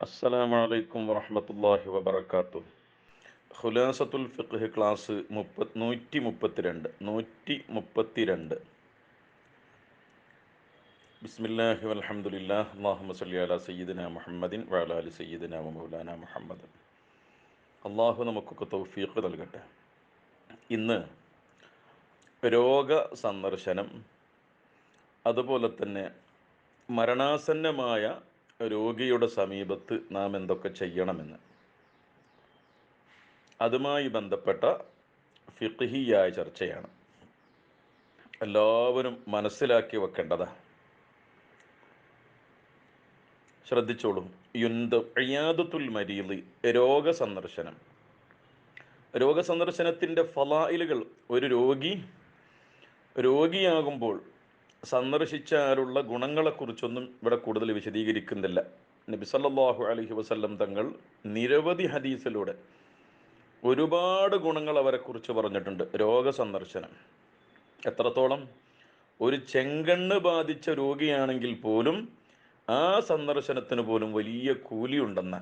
അസ്സലാമു അലൈക്കും വറഹ്മത്തുള്ളാഹി വബറകാതുഹു. ഖുലാസത്തുൽ ഫിഖ്ഹ് ക്ലാസ് 132. ബിസ്മില്ലാഹി വൽഹംദുലില്ലാഹ് അല്ലാഹുമ്മ സ്വല്ലി അലാ സയ്യിദിന മുഹമ്മദിൻ വഅലാ ആലി സയ്യിദിന വമൗലാന മുഹമ്മദ്. അള്ളാഹു നമുക്കൊക്കെ തൗഫീഖ് നൽകട്ടെ. ഇന്ന് രോഗ സന്ദർശനം, അതുപോലെ തന്നെ മരണാസന്നമായ രോഗിയുടെ സമീപത്ത് നാം എന്തൊക്കെ ചെയ്യണമെന്ന്, അതുമായി ബന്ധപ്പെട്ട ഫിഖ്ഹിയായ ചർച്ചയാണ്. എല്ലാവരും മനസ്സിലാക്കി വെക്കേണ്ടതാണ്. ശ്രദ്ധിച്ചോളൂ. ഇയാദത്തുൽ മരീളി, രോഗസന്ദർശനം. രോഗസന്ദർശനത്തിൻ്റെ ഫളായിലുകൾ. ഒരു രോഗിയാകുമ്പോൾ സന്ദർശിച്ചാലുള്ള ഗുണങ്ങളെക്കുറിച്ചൊന്നും ഇവിടെ കൂടുതൽ വിശദീകരിക്കുന്നില്ല. നബി സല്ലല്ലാഹു അലൈഹി വസല്ലം തങ്ങൾ നിരവധി ഹദീസിലൂടെ ഒരുപാട് ഗുണങ്ങൾ അവരെക്കുറിച്ച് പറഞ്ഞിട്ടുണ്ട്. രോഗസന്ദർശനം എത്രത്തോളം, ഒരു ചെങ്കണ്ണ് ബാധിച്ച രോഗിയാണെങ്കിൽ പോലും ആ സന്ദർശനത്തിന് പോലും വലിയ കൂലിയുണ്ടെന്ന്.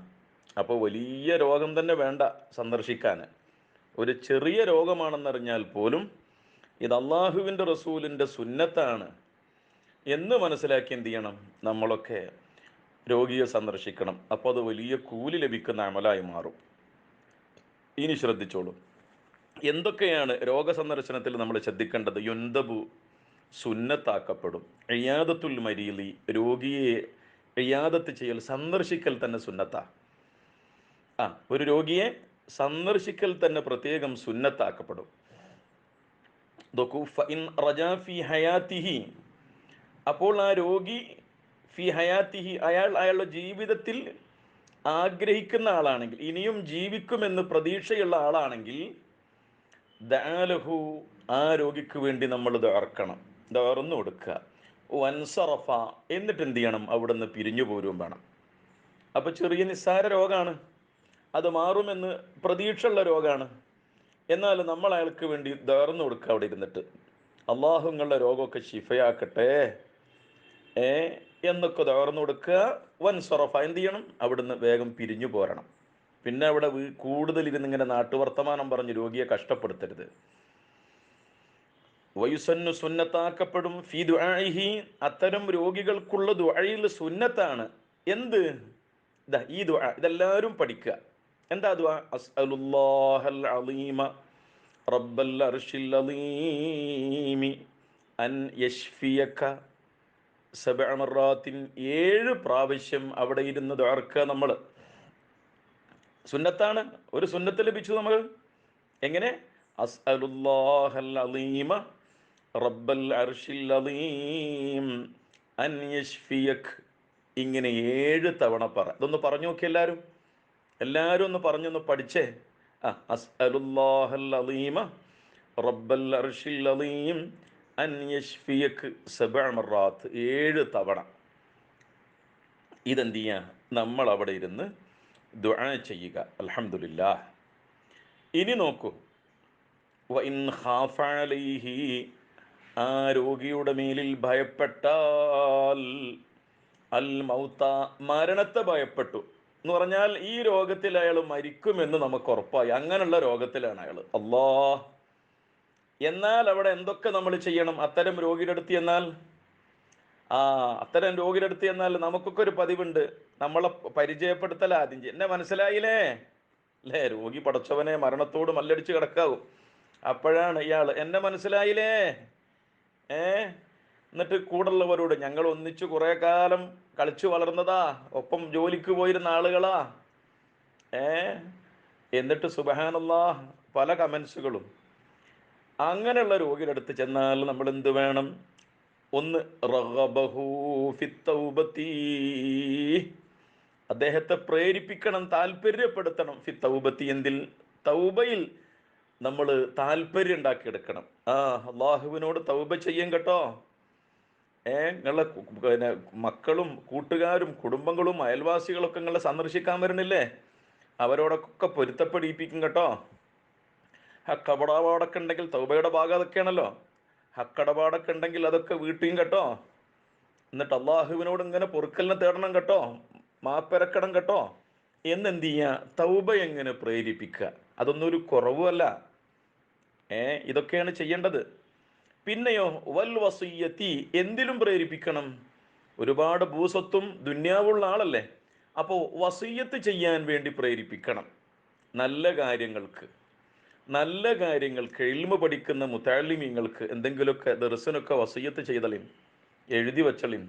അപ്പോൾ വലിയ രോഗം തന്നെ വേണ്ട സന്ദർശിക്കാൻ. ഒരു ചെറിയ രോഗമാണെന്നറിഞ്ഞാൽ പോലും ഇത് അള്ളാഹുവിൻ്റെ റസൂലിൻ്റെ സുന്നത്താണ് എന്ന് മനസ്സിലാക്കി എന്ത് ചെയ്യണം, നമ്മളൊക്കെ രോഗിയെ സന്ദർശിക്കണം. അപ്പോൾ അത് വലിയ കൂലി ലഭിക്കുന്ന അമലായി മാറും. ഇനി ശ്രദ്ധിച്ചോളൂ, എന്തൊക്കെയാണ് രോഗസന്ദർശനത്തിൽ നമ്മൾ ശ്രദ്ധിക്കേണ്ടത്. യുന്തബു, സുന്നത്താക്കപ്പെടും. ഇയാദത്തുൽ മരീലി, രോഗിയെ ഇയാദത്ത് ചെയ്യൽ, സന്ദർശിക്കൽ തന്നെ സുന്നത്താ. ഒരു രോഗിയെ സന്ദർശിക്കൽ തന്നെ പ്രത്യേകം സുന്നത്താക്കപ്പെടും. അപ്പോൾ ആ രോഗി ഫി ഹയാത്തിഹി, അയാളുടെ ജീവിതത്തിൽ ആഗ്രഹിക്കുന്ന ആളാണെങ്കിൽ, ഇനിയും ജീവിക്കുമെന്ന് പ്രതീക്ഷയുള്ള ആളാണെങ്കിൽ, ദഅലഹു, ആ രോഗിക്ക് വേണ്ടി നമ്മൾ ദർക്കണം, ദർന്നു കൊടുക്കുക. വൻസറഫ, എന്നിട്ട് എന്ത് ചെയ്യണം, അവിടെ നിന്ന് പിരിഞ്ഞു പോരും വേണം. അപ്പോൾ ചെറിയ നിസ്സാര രോഗമാണ്, അത് മാറുമെന്ന് പ്രതീക്ഷയുള്ള രോഗമാണ്. എന്നാൽ നമ്മൾ അയാൾക്ക് വേണ്ടി ദർന്നു കൊടുക്കുക അവിടെ ഇരുന്നിട്ട്. അള്ളാഹുങ്ങളുടെ രോഗമൊക്കെ ശിഫയാക്കട്ടെ എന്നൊക്കെ ദർന്നു കൊടുക്കുക. വൻസറഫ, എന്ത് ചെയ്യണം, അവിടുന്ന് വേഗം പിരിഞ്ഞു പോരണം. പിന്നെ അവിടെ കൂടുതൽ ഇരുന്നിങ്ങനെ നാട്ടുവർത്തമാനം പറഞ്ഞ് രോഗിയെ കഷ്ടപ്പെടുത്തരുത്. വയുസന്നു, സുന്നത്താക്കപ്പെടും. ഫി ദുആഇഹി, അത്തരം രോഗികൾക്കുള്ള ദുആയിൽ സുന്നത്താണ്. എന്ത്? ഈ ദുആ ഇതെല്ലാവരും പഠിക്കുക. എന്താ ദുആ? അസ്അലുല്ലാഹൽ അളീമ റബ്ബൽ അർശിൽ അളീമി അൻ യശ്ഫിയക സബഅ മറാത്തിൻ, 7 പ്രാവശ്യം അവിടെ ഇരുന്ന് ദുആർക്കുക. നമ്മൾ സുന്നത്താണ്, ഒരു സുന്നത്ത് ലഭിച്ചു നമ്മൾ. എങ്ങനെ? അസ്അലുല്ലാഹൽ അളീമ റബ്ബൽ അർശിൽ അളീം അൻ യശ്ഫിയക്, ഇങ്ങനെ 7 തവണ പറ. ഇതൊന്ന് പറഞ്ഞു നോക്കി എല്ലാവരും ഒന്ന് പറഞ്ഞൊന്ന് പഠിച്ചേ. അസ്അലുല്ലാഹൽ അളീമ റബ്ബൽ അർശിൽ അളീം അൻ യശ്ഫിയക് സബഅ മറാത്ത്, 7 തവണ. ഇതെന്ത് ചെയ്യുക, നമ്മൾ അവിടെ ഇരുന്ന് ദുആ ചെയ്യുക. അൽഹംദുലില്ലാഹ്. ഇനി നോക്കൂ, വഇൻ ഖാഫ അലൈഹി, ആ രോഗിയുടെ മേലിൽ ഭയപ്പെട്ടാൽ, അൽ മൗത, മരണത്തെ ഭയപ്പെട്ടു എന്ന് പറഞ്ഞാൽ ഈ രോഗത്തിൽ അയാൾ മരിക്കുമെന്ന് നമുക്ക് ഉറപ്പായി. അങ്ങനെയുള്ള രോഗത്തിലാണ് അയാൾ. എന്നാൽ അവിടെ എന്തൊക്കെ നമ്മൾ ചെയ്യണം? അത്തരം രോഗിയുടെ അടുത്ത് എന്നാൽ അത്തരം രോഗിയുടെ അടുത്ത് എന്നാൽ നമുക്കൊക്കെ ഒരു പതിവുണ്ട്, നമ്മളെ പരിചയപ്പെടുത്തൽ ആദ്യം ചെയ്യും. എന്നെ മനസ്സിലായില്ലേ? അല്ലേ? രോഗി പടച്ചവനെ മരണത്തോട് മല്ലടിച്ച് കിടക്കാവും. അപ്പോഴാണ് ഇയാൾ എന്നെ മനസ്സിലായില്ലേ എന്നിട്ട് കൂടുള്ളവരോട്, ഞങ്ങൾ ഒന്നിച്ചു കുറേ കാലം കളിച്ചു വളർന്നതാ, ഒപ്പം ജോലിക്ക് പോയിരുന്ന ആളുകളാ എന്നിട്ട് സുബ്ഹാനല്ലാഹ് പല കമൻസുകളും. അങ്ങനെയുള്ള രോഗിയുടെ അടുത്ത് ചെന്നാൽ നമ്മൾ എന്ത് വേണം? ഒന്ന്, റഗബഹു ഫിത്തൗബത്തി, അദ്ദേഹത്തെ പ്രേരിപ്പിക്കണം, താല്പര്യപ്പെടുത്തണം. ഫിത്തൗബത്തി, എന്തിൽ? തൗബയിൽ നമ്മൾ താല്പര്യം ഉണ്ടാക്കിയെടുക്കണം. അള്ളാഹുവിനോട് തൗബ ചെയ്യും കേട്ടോ. നിങ്ങളെ പിന്നെ മക്കളും കൂട്ടുകാരും കുടുംബങ്ങളും അയൽവാസികളൊക്കെ നിങ്ങളെ സന്ദർശിക്കാൻ വരണില്ലേ? അവരോടൊക്കെ പൊരുത്തപ്പെടിപ്പിക്കും കേട്ടോ. ഹക്കടപാടൊക്കെ ഉണ്ടെങ്കിൽ, തൗബയുടെ ഭാഗം അതൊക്കെയാണല്ലോ, ഹക്കടപാടൊക്കെ ഉണ്ടെങ്കിൽ അതൊക്കെ വീട്ടിയും കേട്ടോ. എന്നിട്ട് അള്ളാഹുവിനോട് ഇങ്ങനെ പൊറുക്കലിനെ തേടണം കേട്ടോ, മാപ്പിരക്കണം കേട്ടോ. എന്നെന്ത് ചെയ്യുക? തൗബ എങ്ങനെ പ്രേരിപ്പിക്കുക? അതൊന്നും ഒരു കുറവുമല്ല. ഇതൊക്കെയാണ് ചെയ്യേണ്ടത്. പിന്നെയോ വൽ വസിയ്യത്തി, എന്തിലും പ്രേരിപ്പിക്കണം. ഒരുപാട് ഭൂസ്വത്തും ദുന്യാവുള്ള ആളല്ലേ, അപ്പോൾ വസിയ്യത്ത് ചെയ്യാൻ വേണ്ടി പ്രേരിപ്പിക്കണം. നല്ല കാര്യങ്ങൾക്ക്, നല്ല കാര്യങ്ങൾക്ക് ഇൽമ പഠിക്കുന്ന മുതഅല്ലിമീങ്ങൾക്ക് എന്തെങ്കിലുമൊക്കെ ദർസിനൊക്കെ വസിയ്യത്ത് ചെയ്തളിൻ, എഴുതി വച്ചളിൻ.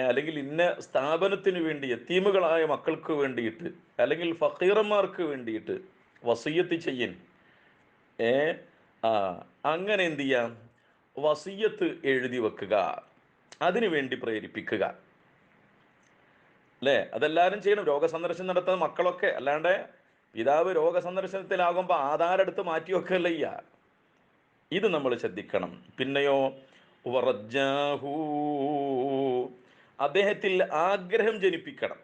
അല്ലെങ്കിൽ ഇന്ന സ്ഥാപനത്തിന് വേണ്ടി, യത്തീമുകളായ മക്കൾക്ക് വേണ്ടിയിട്ട്, അല്ലെങ്കിൽ ഫക്കീറന്മാർക്ക് വേണ്ടിയിട്ട് വസിയ്യത്ത് ചെയ്യൻ. അങ്ങനെ എന്ത് ചെയ്യാം? വസിയ്യത്ത് എഴുതി വെക്കുക, അതിനു വേണ്ടി പ്രേരിപ്പിക്കുക അല്ലേ. അതെല്ലാവരും ചെയ്യണം. രോഗസന്ദർശനം നടത്തുന്ന മക്കളൊക്കെ, അല്ലാണ്ട് പിതാവ് രോഗസന്ദർശനത്തിലാകുമ്പോൾ ആധാരം എടുത്ത് മാറ്റി വെക്കുകയല്ല ചെയ്യുക. ഇത് നമ്മൾ ശ്രദ്ധിക്കണം. പിന്നെയോ വറജ്ജാഹു, അദ്ദേഹത്തിൽ ആഗ്രഹം ജനിപ്പിക്കണം,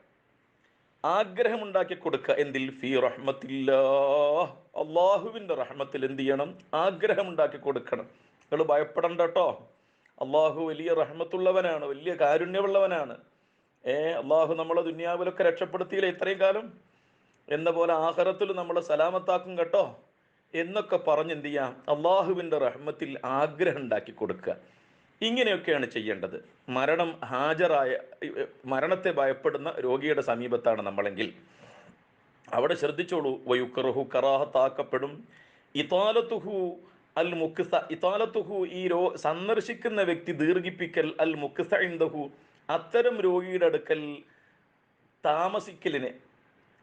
ആഗ്രഹം ഉണ്ടാക്കി കൊടുക്കുക. എന്തിൽ? ഫീ റഹ്മത്തില്ലാഹ്, അള്ളാഹുവിൻ്റെ റഹ്മത്തിൽ എന്ത് ചെയ്യണം? ആഗ്രഹം ഉണ്ടാക്കി കൊടുക്കണം. നിങ്ങൾ ഭയപ്പെടണ്ട കേട്ടോ, അള്ളാഹു വലിയ റഹ്മത്തുള്ളവനാണ്, വലിയ കാരുണ്യമുള്ളവനാണ്. അള്ളാഹു നമ്മളെ ദുനിയാവിലൊക്കെ രക്ഷപ്പെടുത്തിയില്ല ഇത്രയും കാലം, എന്ന പോലെ ആഖിറത്തിൽ നമ്മളെ സലാമത്താക്കും കേട്ടോ എന്നൊക്കെ പറഞ്ഞ് എന്ത് ചെയ്യാം? അള്ളാഹുവിൻ്റെ റഹ്മത്തിൽ ആഗ്രഹം ഉണ്ടാക്കി കൊടുക്കുക. ഇങ്ങനെയൊക്കെയാണ് ചെയ്യേണ്ടത്. മരണം ഹാജരായ, മരണത്തെ ഭയപ്പെടുന്ന രോഗിയുടെ സമീപത്താണ് നമ്മളെങ്കിൽ അവിടെ ശ്രദ്ധിച്ചോളൂ. വയുക്കറുഹു, കറാഹത്താക്കപ്പെടും. ഇതാലത്തുഹു അൽ മുക്സ, ഇതാലത്തുഹു ഈ സന്ദർശിക്കുന്ന വ്യക്തി ദീർഘിപ്പിക്കൽ, അൽ മുക്സ ഇൻദഹു അത്തരം രോഗിയുടെ അടുക്കൽ താമസിക്കലിനെ,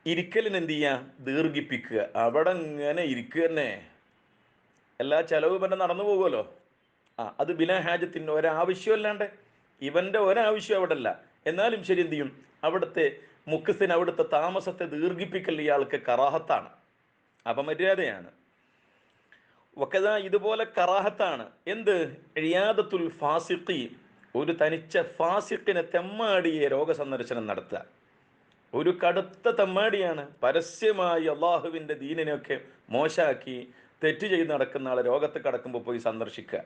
ഇരിക്കലിന് എന്ത് ചെയ്യുക? ദീർഘിപ്പിക്കുക. അവിടെ ഇങ്ങനെ ഇരിക്കുക തന്നെ, എല്ലാ ചെലവ് പിന്നെ നടന്നു പോകുമല്ലോ. അത് ബിലാ ഹാജത്തിന്, ഒരാവശ്യമല്ലാണ്ട്, ഇവൻ്റെ ഒരാവശ്യം അവിടെ അല്ല. എന്നാലും ശരി, എന്ത് ചെയ്യും? അവിടുത്തെ മുക്സിന്, അവിടുത്തെ താമസത്തെ ദീർഘിപ്പിക്കൽ ഇയാൾക്ക് കറാഹത്താണ്, അപമര്യാദയാണ്. വക്കത, ഇതുപോലെ കറാഹത്താണ് എന്ത്? ഇയാദത്തുൽ ഫാസിഖി, ഒരു തനിച്ച ഫാസിഖിനെ, തെമ്മാടിയെ രോഗസന്ദർശനം നടത്തുക. ഒരു കടുത്ത തെമ്മാടിയാണ്, പരസ്യമായി അള്ളാഹുവിൻ്റെ ദീനിനെയൊക്കെ മോശാക്കി തെറ്റ് ചെയ്ത് നടക്കുന്ന ആളെ രോഗത്ത് കിടക്കുമ്പോൾ പോയി സന്ദർശിക്കുക.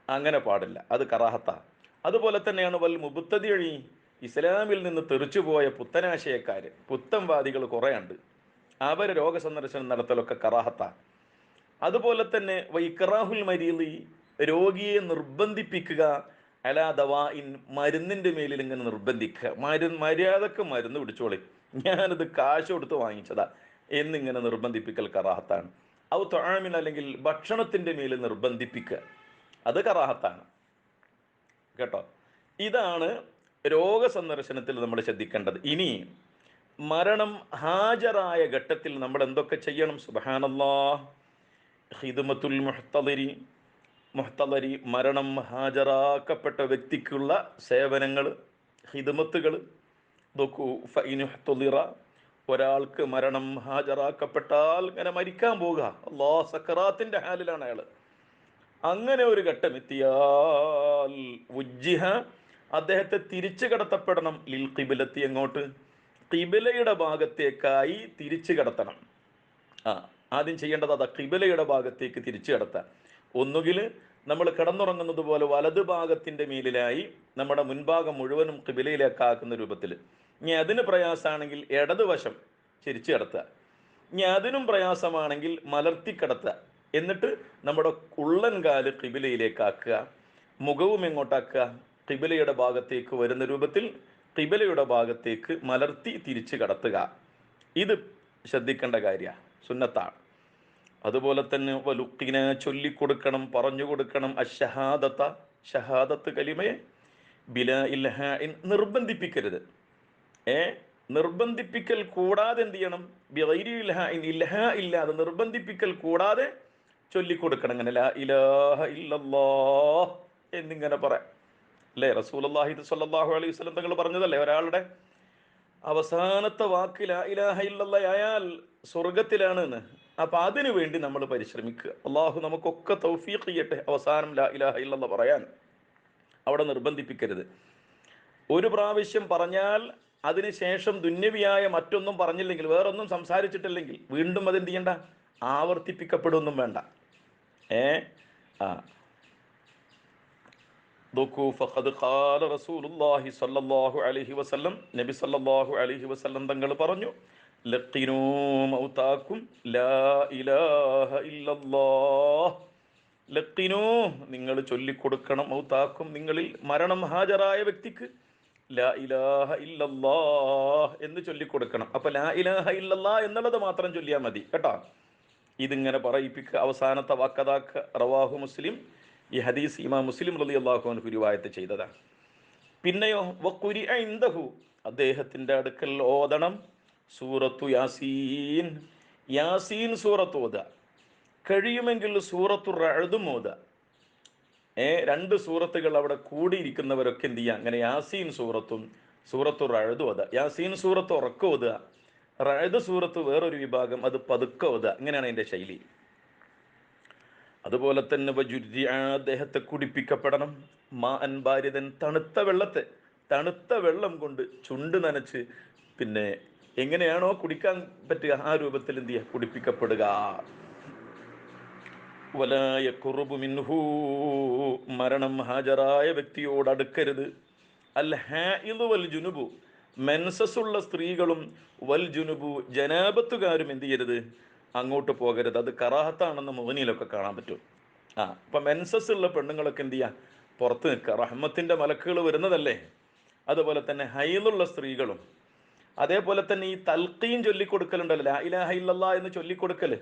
അങ്ങനെ പാടില്ല, അത് കറാഹത്താണ്. അതുപോലെ തന്നെയാണ് വൽ മുബ്തദിഈ, ഇസ്ലാമിൽ നിന്ന് തെറിച്ചുപോയ പുത്തനാശയക്കാർ, പുത്തൻവാദികൾ കുറേ ഉണ്ട്, അവരെ രോഗസന്ദർശനം നടത്തലൊക്കെ കറാഹത്താണ്. അതുപോലെ തന്നെ വൈക്റാഹുൽ മരീളി, രോഗിയെ നിർബന്ധിപ്പിക്കുക, അലാ ദവാഇൻ, മരുന്നിൻ്റെ മേലിൽ ഇങ്ങനെ നിർബന്ധിക്കുക. മര്യാദക്ക് മരുന്ന് പിടിച്ചോളി, ഞാനത് കാശ് കൊടുത്ത് വാങ്ങിച്ചതാ എന്നിങ്ങനെ നിർബന്ധിപ്പിക്കൽ കറാഹത്താണ്. ഔ ത്വആമിൻ, അല്ലെങ്കിൽ ഭക്ഷണത്തിൻ്റെ മേൽ നിർബന്ധിപ്പിക്കുക, അത് കറാഹത്താണ് കേട്ടോ. ഇതാണ് രോഗസന്ദർശനത്തിൽ നമ്മൾ ശ്രദ്ധിക്കേണ്ടത്. ഇനി മരണം ഹാജരായ ഘട്ടത്തിൽ നമ്മൾ എന്തൊക്കെ ചെയ്യണം? സുബ്ഹാനല്ലാഹ്. ഖിദ്മത്തുൽ മുഹ്തദരി, മരണം ഹാജരാക്കപ്പെട്ട വ്യക്തിക്കുള്ള സേവനങ്ങൾ, ഖിദ്മത്തുകൾ. നോക്കൂ, ഫഇനുഹ്തുദിറ, ഒരാൾക്ക് മരണം ഹാജരാക്കപ്പെട്ടാൽ, ഇങ്ങനെ മരിക്കാൻ പോകുക, അല്ലാഹ് സക്കറാത്തിൻ്റെ ഹാലിലാണ് അയാൾ, അങ്ങനെ ഒരു ഘട്ടം എത്തിയാൽ ഉജ്ജിഹ, അദ്ദേഹത്തെ തിരിച്ചു കടത്തപ്പെടണം. ലിൽ ഖിബലത്തി, എങ്ങോട്ട്? ഖിബലയുടെ ഭാഗത്തേക്കായി തിരിച്ചു കടത്തണം. ആദ്യം ചെയ്യേണ്ടത് അതാ, ഖിബലയുടെ ഭാഗത്തേക്ക് തിരിച്ചു കടത്താൻ. ഒന്നുകിൽ നമ്മൾ കിടന്നുറങ്ങുന്നത് പോലെ വലത് ഭാഗത്തിൻ്റെ മേലിലായി നമ്മുടെ മുൻഭാഗം മുഴുവനും ഖിബലയിലേക്കാക്കുന്ന രൂപത്തിൽ. ഇനി അതിന് പ്രയാസമാണെങ്കിൽ ഇടതുവശം തിരിച്ചു കിടത്തുക. ഇനി അതിനും പ്രയാസമാണെങ്കിൽ മലർത്തി കിടത്തുക. എന്നിട്ട് നമ്മുടെ ഉള്ളൻകാല് ഖിബലയിലേക്കാക്കുക, മുഖവും എങ്ങോട്ടാക്കുക? ഖിബലയുടെ ഭാഗത്തേക്ക് വരുന്ന രൂപത്തിൽ ഖിബലയുടെ ഭാഗത്തേക്ക് മലർത്തി തിരിച്ചു കടത്തുക. ഇത് ശ്രദ്ധിക്കേണ്ട കാര്യമാണ്, സുന്നത്താണ്. അതുപോലെ തന്നെ വലുക്കിന, ചൊല്ലിക്കൊടുക്കണം, പറഞ്ഞു കൊടുക്കണം. അഷഹാദത്ത, ഷഹാദത്ത് കലിമയെ ബിലാ ഇൽഹാഇൻ, നിർബന്ധിപ്പിക്കരുത്. നിർബന്ധിപ്പിക്കൽ കൂടാതെ എന്ത് ചെയ്യണം? ബിഗൈരി ഇൽഹാഇൻ, ഇൽഹാ ഇല്ലാതെ നിർബന്ധിപ്പിക്കൽ കൂടാതെ ചൊല്ലിക്കൊടുക്കണം. അങ്ങനെ ലാ ഇലാഹ ഇല്ലല്ലാഹ് എന്നിങ്ങനെ പറയാം അല്ലേ. റസൂലുള്ളാഹി സ്വല്ലല്ലാഹു അലൈഹി വസല്ലം തങ്ങൾ പറഞ്ഞതല്ലേ, ഒരാളുടെ അവസാനത്തെ വാക്ക് ലാ ഇലാഹ ഇല്ലല്ലാഹ് ആയാൽ സ്വർഗത്തിലാണ് എന്ന്. അപ്പം അതിനു വേണ്ടി നമ്മൾ പരിശ്രമിക്കുക. അള്ളാഹു നമുക്കൊക്കെ തൗഫീഖ് ചെയ്യട്ടെ അവസാനം ലാ ഇലാഹ ഇല്ലല്ലാഹ് പറയാൻ. അവിടെ നിർബന്ധിപ്പിക്കരുത്. ഒരു പ്രാവശ്യം പറഞ്ഞാൽ അതിനുശേഷം ദുന്യവിയായ മറ്റൊന്നും പറഞ്ഞില്ലെങ്കിൽ, വേറൊന്നും സംസാരിച്ചിട്ടില്ലെങ്കിൽ വീണ്ടും അതെന്ത് ചെയ്യണ്ട, ആവർത്തിപ്പിക്കപ്പെടുമൊന്നും വേണ്ട. ഏ ആ നോക്കൂ, ഫഖദ് ഖാല റസൂലുള്ളാഹി സ്വല്ലല്ലാഹു അലൈഹി വസല്ലം, നബി സല്ലല്ലാഹു അലൈഹി വസല്ലം തങ്ങൾ പറഞ്ഞു, ലഖിനൂ മൗതാക്കും ലാ ഇലാഹ ഇല്ലല്ലാഹ്. ലഖിനൂ, നിങ്ങൾ ചൊല്ലിക്കൊടുക്കണം, മൗതാക്കും, നിങ്ങളിൽ മരണം ഹാജരായ വ്യക്തിക്ക്, ലാ ഇലാഹ ഇല്ലല്ലാഹ് എന്ന് ചൊല്ലിക്കൊടുക്കണം. അപ്പൊ ലാ ഇലാഹ ഇല്ലല്ലാഹ് എന്നുള്ളത് മാത്രം ചൊല്ലിയാൽ മതി കേട്ടോ. ഇതിങ്ങനെ പറയിപ്പിക്കുക. അവസാനത്തെ വാക്കതാക്ക റവാഹു മുസ്ലിം. ഈ ഹദീസ് ഇമാം മുസ്ലിം റളിയല്ലാഹു അൻഹു റിവായത്ത് ചെയ്തതാണ്. പിന്നെയോ വഖുരിഅ ഇൻദഹു, അദ്ദേഹത്തിൻ്റെ അടുക്കൽ ഓതണം സൂറത്തു യാസീൻ. യാസീൻ സൂറത്ത് ഓതുക, കഴിയുമെങ്കിൽ സൂറത്തു റഅദും ഓതുക. രണ്ട് സൂറത്തുകൾ അവിടെ കൂടിയിരിക്കുന്നവരൊക്കെ എന്ത് ചെയ്യുക, അങ്ങനെ യാസീൻ സൂറത്തും സൂറത്തു റഅദും ഓതുക. യാസീൻ സൂറത്ത് ഉറക്കം ഓതുക, റഅദ് സൂറത്ത് വേറൊരു വിഭാഗം, അത് പതുക്കെ ഓതുക. ഇങ്ങനെയാണ് അതിൻ്റെ ശൈലി. അതുപോലെ തന്നെ അദ്ദേഹത്തെ കുടിപ്പിക്കപ്പെടണം, മാ അൻ ബാരിദൻ, തണുത്ത വെള്ളം കൊണ്ട് ചുണ്ട് നനച്ച്, പിന്നെ എങ്ങനെയാണോ കുടിക്കാൻ പറ്റുക ആ രൂപത്തിൽ എന്ത് ചെയ്യുക, കുടിപ്പിക്കപ്പെടുക. വലായ ഖുർബു മിൻഹു, മരണം ഹാജരായ വ്യക്തിയോട് അടുക്കരുത്. അൽ ഹായിദു വൽ ജുനുബു, മെൻസസുള്ള സ്ത്രീകളും വൽ ജുനുബു, ജനാബത്തുകാരും എന്ത് ചെയ്യരുത്, അങ്ങോട്ട് പോകരുത്. അത് കറാഹത്താണെന്ന് മുഗ്നിയിലൊക്കെ കാണാൻ പറ്റും. അപ്പം മെൻസസ് ഉള്ള പെണ്ണുങ്ങളൊക്കെ എന്ത് ചെയ്യുക, പുറത്ത് നിൽക്കുക. റഹ്മത്തിൻ്റെ മലക്കുകൾ വരുന്നതല്ലേ. അതുപോലെ തന്നെ ഹൈലുള്ള സ്ത്രീകളും, അതേപോലെ തന്നെ ഈ തൽഖീൻ ചൊല്ലിക്കൊടുക്കലുണ്ടല്ലോ, ലാ ഇലാഹ ഇല്ലല്ലാഹ് എന്ന് ചൊല്ലിക്കൊടുക്കൽ.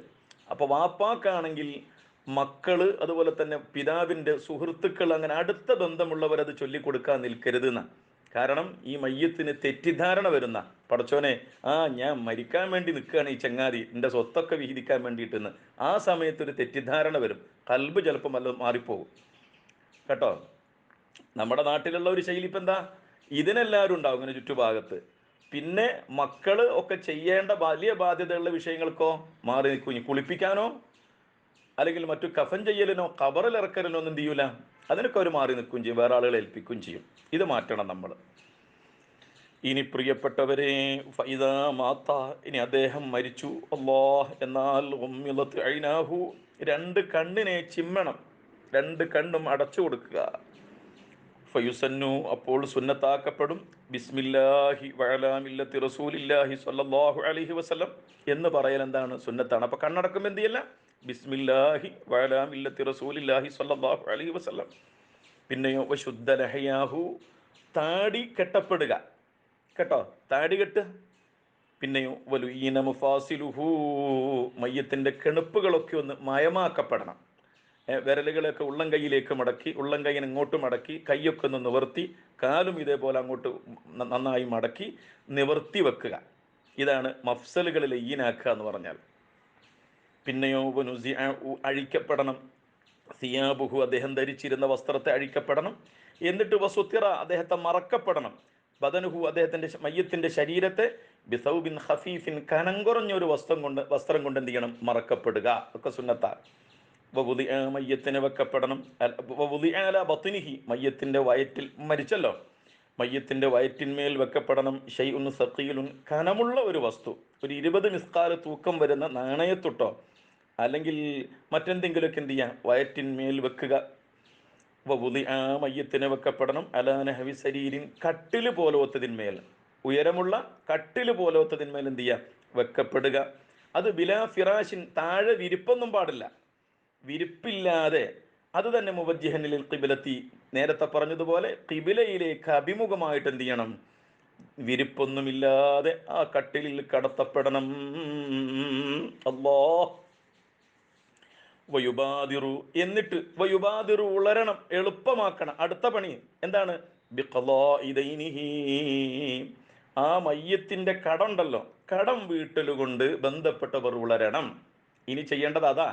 അപ്പോൾ വാപ്പാക്കാണെങ്കിൽ മക്കള്, അതുപോലെ തന്നെ പിതാവിൻ്റെ സുഹൃത്തുക്കൾ, അങ്ങനെ അടുത്ത ബന്ധമുള്ളവരത് ചൊല്ലിക്കൊടുക്കാൻ നിൽക്കരുത് എന്നാണ്. കാരണം ഈ മയ്യത്തിന് തെറ്റിദ്ധാരണ വരുന്ന, പടച്ചോനെ ഞാൻ മരിക്കാൻ വേണ്ടി നിൽക്കുകയാണ് ഈ ചങ്ങാതി, എൻ്റെ സ്വത്തൊക്കെ വിഹിതിക്കാൻ വേണ്ടിയിട്ടെന്ന്. ആ സമയത്തൊരു തെറ്റിദ്ധാരണ വരും, കൽബ് ചിലപ്പോൾ വല്ലതും മാറിപ്പോകും കേട്ടോ. നമ്മുടെ നാട്ടിലുള്ള ഒരു ശൈലി ഇപ്പം എന്താ, ഇതിനെല്ലാവരും ഉണ്ടാവും ഇങ്ങനെ ചുറ്റുഭാഗത്ത്. പിന്നെ മക്കള് ഒക്കെ ചെയ്യേണ്ട വലിയ ബാധ്യതയുള്ള വിഷയങ്ങൾക്കോ മാറി നിൽക്കും. കുളിപ്പിക്കാനോ അല്ലെങ്കിൽ മറ്റു കഫൻ ചെയ്യലിനോ ഖബറിൽ ഇറക്കലിനോ ഒന്നും എന്ത് ചെയ്യൂല, അതിനൊക്കെ അവർ മാറി നിൽക്കുകയും ചെയ്യും, വേറെ ആളുകളെ ഏൽപ്പിക്കുകയും ചെയ്യും. ഇത് മാറ്റണം നമ്മൾ. ഇനി പ്രിയപ്പെട്ടവരെ, ഫൈദാ മാത്ത, ഇനി അദ്ദേഹം മരിച്ചു, അല്ലാഹ്, എന്നാൽ ഉമ്മിളത്ത് ഐനാഹു, രണ്ട് കണ്ണിനെ ചിമ്മണം, രണ്ട് കണ്ണും അടച്ചു കൊടുക്കുക. ഫയുസന്നു, അപ്പോൾ സുന്നത്താക്കപ്പെടും, ബിസ്മില്ലാഹി വഅലാ മില്ലത്തി റസൂലില്ലാഹി സ്വല്ലല്ലാഹു അലൈഹി വസല്ലം എന്ന് പറയൽ എന്താണ്, സുന്നത്താണ്. അപ്പോൾ കണ്ണടക്കം എന്ത് ചെയ്യല്ല, ബിസ്മില്ലാഹി വഅലാ മില്ലത്തി റസൂലില്ലാഹി സ്വല്ലല്ലാഹു അലൈഹി വസല്ലം. പിന്നെയോ വശുദ്ധ ലഹയാഹു, താടി കെട്ടപ്പെടുക കേട്ടോ, താടി കെട്ട്. പിന്നെയോ വലുഈന മുഫാസിലുഹു, മയ്യത്തിൻ്റെ കെണുപ്പുകളൊക്കെ ഒന്ന് മയമാക്കപ്പെടണം. വിരലുകളൊക്കെ ഉള്ളം കൈയിലേക്ക് മടക്കി, ഉള്ളം കൈയിന് ഇങ്ങോട്ട് മടക്കി, കൈയൊക്കെ ഒന്ന് നിവർത്തി, കാലും ഇതേപോലെ അങ്ങോട്ട് നന്നായി മടക്കി നിവർത്തി വെക്കുക. ഇതാണ് മഫ്സലുകളിൽ ഈനാക്കുക എന്ന് പറഞ്ഞാൽ. പിന്നെയോ അഴിക്കപ്പെടണം, സിയാബുഹു, അദ്ദേഹം ധരിച്ചിരുന്ന വസ്ത്രത്തെ അഴിക്കപ്പെടണം. എന്നിട്ട് വസുത്തിറ, അദ്ദേഹത്തെ മറക്കപ്പെടണം. ബദനുഹു, അദ്ദേഹത്തിൻ്റെ മയ്യത്തിൻ്റെ ശരീരത്തെ ബിസൗബിൻ ഖഫീഫിൻ, കനം കുറഞ്ഞൊരു വസ്ത്രം കൊണ്ട് എന്ത് ചെയ്യണം, മറക്കപ്പെടുക. ഒക്കെ സുന്നത്താ. മയ്യത്തിന് വെക്കപ്പെടണം. ബത്നിഹി, മയ്യത്തിൻ്റെ വയറ്റിൽ, മരിച്ചല്ലോ, മയ്യത്തിൻ്റെ വയറ്റിന്മേൽ വെക്കപ്പെടണം. ഷൈഉൻ സഖീലുൻ, കനമുള്ള ഒരു വസ്തു, ഒരു 20 മിസ്കാൽ തൂക്കം വരുന്ന നാണയത്തൊട്ടോ അല്ലെങ്കിൽ മറ്റെന്തെങ്കിലുമൊക്കെ എന്ത് ചെയ്യുക, വയറ്റിന്മേൽ വെക്കുക. മയ്യത്തിന് വെക്കപ്പെടണം അലാ നഹവി സരീരിൻ, കട്ടില് പോലോത്തതിന്മേൽ, ഉയരമുള്ള കട്ടില് പോലോത്തതിന്മേൽ എന്ത് ചെയ്യുക, വെക്കപ്പെടുക. അത് ബിലാ ഫിറാഷിൻ, താഴെ വിരിപ്പൊന്നും പാടില്ല, വിരിപ്പില്ലാതെ. അത് തന്നെ മുവജ്ജിഹനിൽ ഖിബലത്തി, നേരത്തെ പറഞ്ഞതുപോലെ ഖിബിലയിലേക്ക് അഭിമുഖമായിട്ട് എന്ത് ചെയ്യണം, വിരിപ്പൊന്നുമില്ലാതെ ആ കട്ടിലിൽ കടത്തപ്പെടണം. അല്ലാഹ്. വയുബാദിറു, എന്നിട്ട് വയുബാദിറു, ഉളരണം, എളുപ്പമാക്കണം. അടുത്ത പണി എന്താണ്, ബിഖളാഇ ദൈനിഹി, ആ മയ്യത്തിൻ്റെ കടമുണ്ടല്ലോ, കടം വീട്ടലുകൊണ്ട് ബന്ധപ്പെട്ടവർ ഉളരണം. ഇനി ചെയ്യേണ്ടത് അതാ,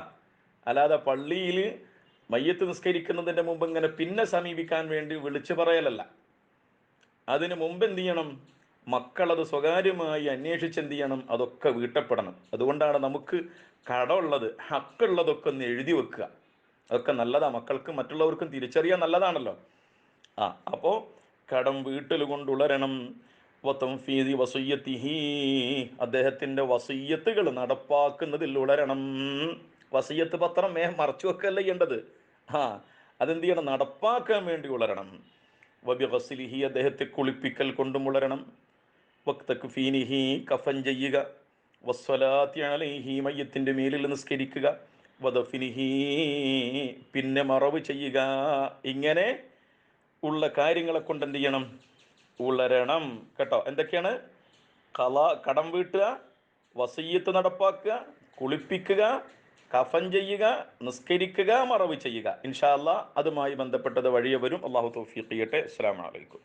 അല്ലാതെ പള്ളിയിൽ മയ്യത്ത് നിസ്കരിക്കുന്നതിൻ്റെ മുമ്പ് ഇങ്ങനെ പിന്നെ സമീപിക്കാൻ വേണ്ടി വിളിച്ചു പറയലല്ല. അതിന് മുമ്പ് എന്ത് ചെയ്യണം, മക്കളത് സ്വകാര്യമായി അന്വേഷിച്ച് എന്ത് ചെയ്യണം, അതൊക്കെ വീട്ടപ്പെടണം. അതുകൊണ്ടാണ് നമുക്ക് കടമുള്ളത്, ഹക്കുള്ളതൊക്കെ ഒന്ന് എഴുതി വെക്കുക. അതൊക്കെ നല്ലതാണ്, മക്കൾക്കും മറ്റുള്ളവർക്കും തിരിച്ചറിയാൻ നല്ലതാണല്ലോ. അപ്പോൾ കടം വീട്ടൽ കൊണ്ടുളരണം. വതംഫീദി വസിയ്യത്തിഹി, അദ്ദേഹത്തിൻ്റെ വസിയ്യത്തുകൾ നടപ്പാക്കുന്നതിൽ ഉളരണം. വസിയ്യത്ത് പത്രം മറച്ചു വെക്കല്ല ചെയ്യേണ്ടത്, അതെന്ത് ചെയ്യണം? നടപ്പാക്കാൻ വേണ്ടി ഉളരണം. വബിഗസ്ലിഹി, അദ്ദേഹത്തെ കുളിപ്പിക്കൽ കൊണ്ടും ഉളരണം. വക്തക്ഫീനിഹി, കഫൻ ചെയ്യുക. വസ്വലാത്തി അലൈഹി, മയ്യത്തിൻ്റെ മേലിൽ നിസ്കരിക്കുക. വദഫിനിഹി, പിന്നെ മറവ് ചെയ്യുക. ഇങ്ങനെ ഉള്ള കാര്യങ്ങളെ കൊണ്ട് എന്ത് ചെയ്യണം? ഉളരണം കേട്ടോ. എന്തൊക്കെയാണ്? കടം വീട്ടുക, വസിയ്യത്ത് നടപ്പാക്കുക, കുളിപ്പിക്കുക, കഫൻ ചെയ്യുക, നിസ്കരിക്കുക, മറവ് ചെയ്യുക. ഇൻഷാ അല്ലാഹ് അതുമായി ബന്ധപ്പെട്ടത് വഴിയെ വരും. അള്ളാഹു തൗഫീഖ് ചെയ്യട്ടെ. അസ്സലാമു അലൈക്കും.